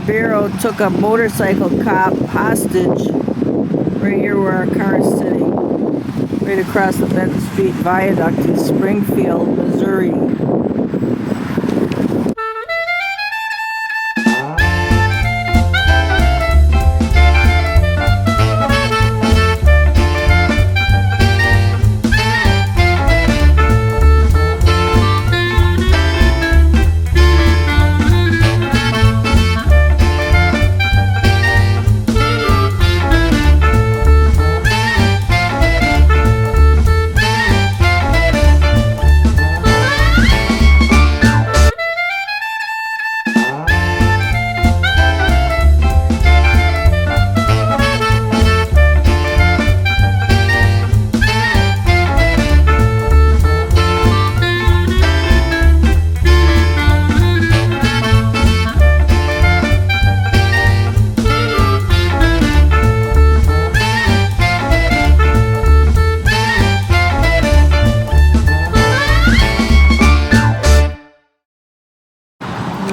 Clyde Barrow took a motorcycle cop hostage right here where our car is sitting, right across the Benton Street Viaduct in Springfield, Missouri.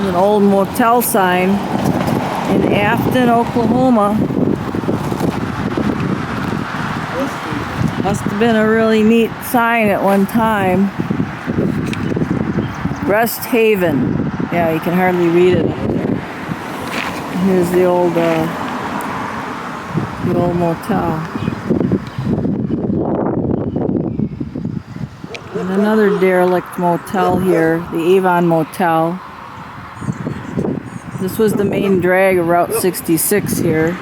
An old motel sign in Afton, Oklahoma. Must have been a really neat sign at one time. Rest Haven. Yeah, you can hardly read it up there. Here's the old motel. And another derelict motel here, the Avon Motel. This was the main drag of Route 66 here. But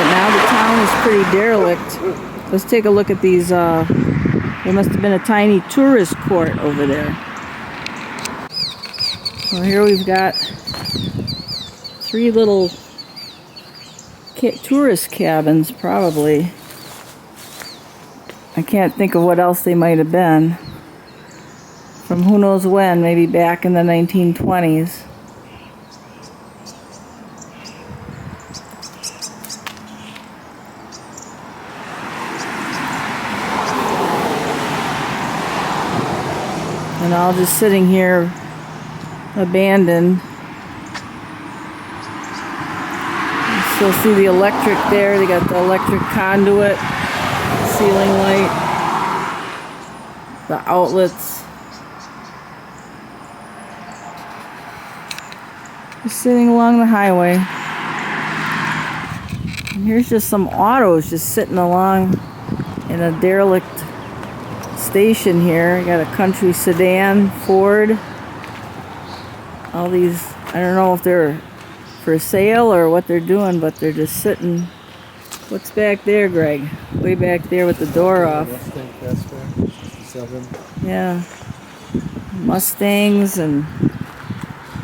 now the town is pretty derelict. Let's take a look at these. There must have been a tiny tourist court over there. Well, here we've got 3 little tourist cabins, probably. I can't think of what else they might have been. From who knows when, maybe back in the 1920s. And all just sitting here abandoned. You still see the electric there. They got the electric conduit, ceiling light, the outlets. Just sitting along the highway. And here's just some autos just sitting along in a derelict station here. You got a country sedan, Ford. All these, I don't know if they're for sale or what they're doing, but they're just sitting. What's back there, Greg? Way back there with the door off. Yeah. Mustangs and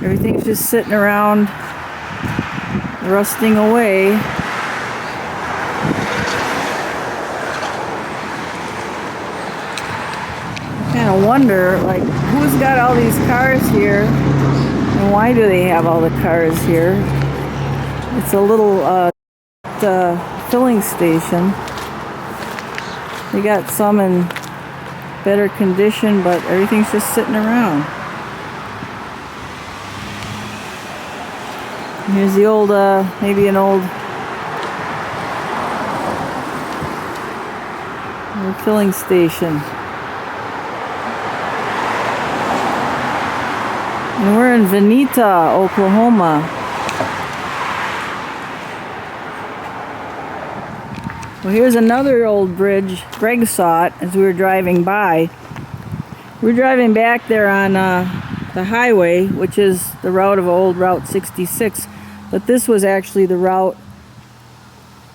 everything's just sitting around, rusting away. I wonder, like, who's got all these cars here and why do they have all the cars here? It's a little filling station. They got some in better condition, but everything's just sitting around. And here's the old, maybe an old filling station. And we're in Vinita, Oklahoma. Well, here's another old bridge. Greg saw it as we were driving by. We're driving back there on the highway, which is the route of old Route 66. But this was actually the route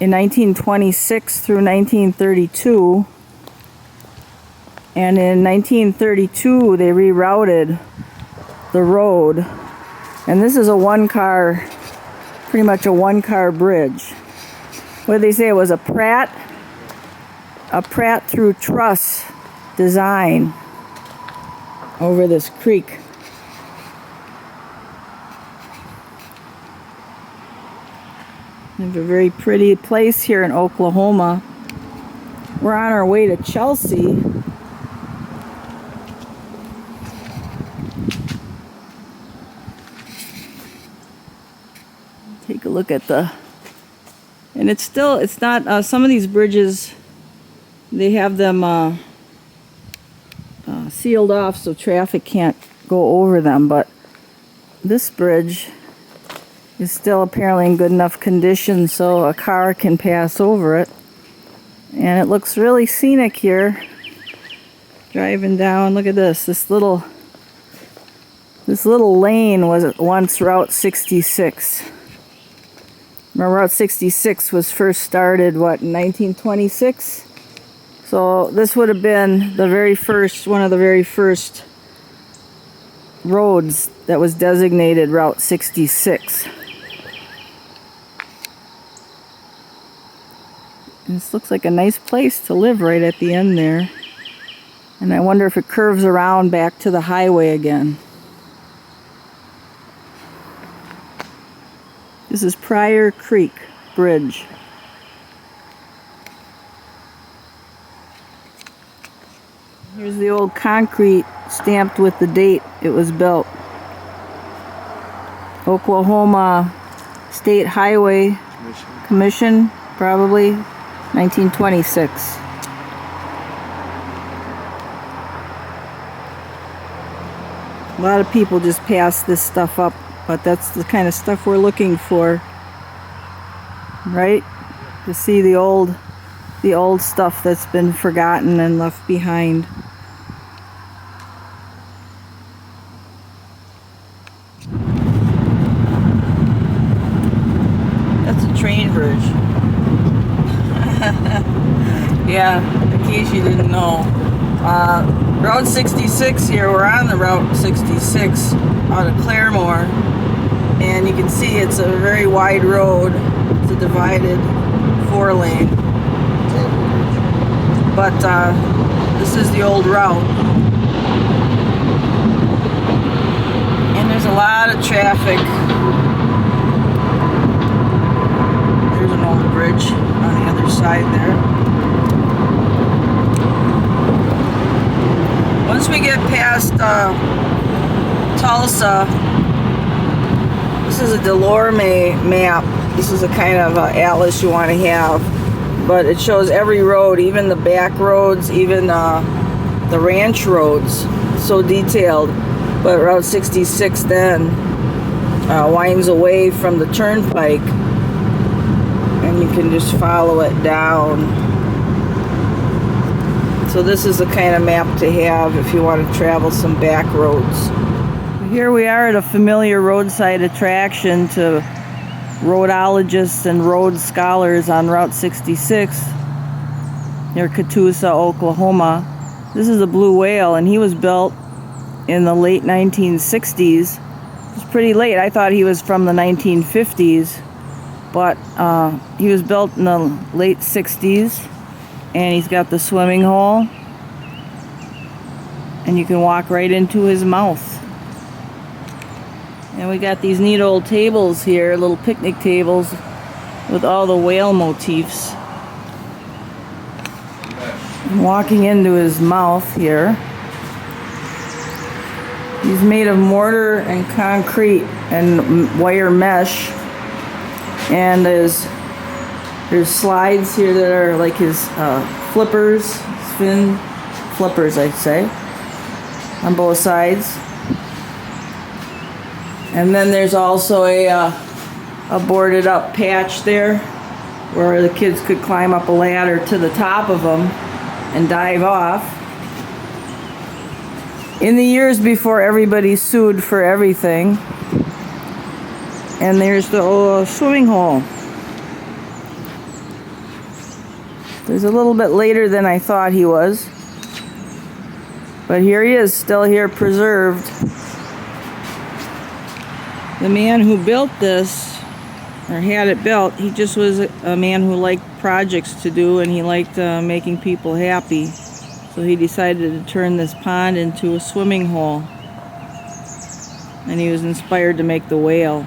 in 1926 through 1932. And in 1932, they rerouted the road, and this is a pretty much a one-car bridge. What did they say? It was a Pratt through truss design over this creek. We have a very pretty place here in Oklahoma. We're on our way to Chelsea. look at the, and it's not, some of these bridges, they have them sealed off so traffic can't go over them, but this bridge is still apparently in good enough condition so a car can pass over it. And it looks really scenic here. Driving down, look at this. This little lane was once Route 66. Remember, Route 66 was first started, what, in 1926? So this would have been the very first, one of the very first roads that was designated Route 66. This looks like a nice place to live right at the end there. And I wonder if it curves around back to the highway again. This is Pryor Creek Bridge. Here's the old concrete stamped with the date it was built. Oklahoma State Highway Commission, probably 1926. A lot of people just pass this stuff up, but that's the kind of stuff we're looking for, right? To see the old stuff that's been forgotten and left behind. That's a train bridge. Yeah, in case you didn't know. Route 66 here, we're on the Route 66 out of Claremore. And you can see it's a very wide road. It's a divided 4-lane. But this is the old route. And there's a lot of traffic. There's an old bridge on the other side there. Once we get past Tulsa, this is a Delorme map. This is a kind of atlas you want to have. But it shows every road, even the back roads, even the ranch roads. So detailed. But Route 66 then winds away from the turnpike. And you can just follow it down. So this is the kind of map to have if you want to travel some back roads. Here we are at a familiar roadside attraction to roadologists and road scholars on Route 66 near Catoosa, Oklahoma. This is a blue whale, and he was built in the late 1960s. It was pretty late. I thought he was from the 1950s, but he was built in the late 60s. And he's got the swimming hole, and you can walk right into his mouth. And we got these neat old tables here, little picnic tables with all the whale motifs. I'm walking into his mouth here. He's made of mortar and concrete and wire mesh, and there's slides here that are like his flippers, fin flippers, I'd say, on both sides. And then there's also a boarded up patch there where the kids could climb up a ladder to the top of them and dive off. In the years before everybody sued for everything. And there's the swimming hole. There's a little bit later than I thought he was. But here he is, still here, preserved. The man who built this, or had it built, he just was a man who liked projects to do, and he liked making people happy. So he decided to turn this pond into a swimming hole. And he was inspired to make the whale.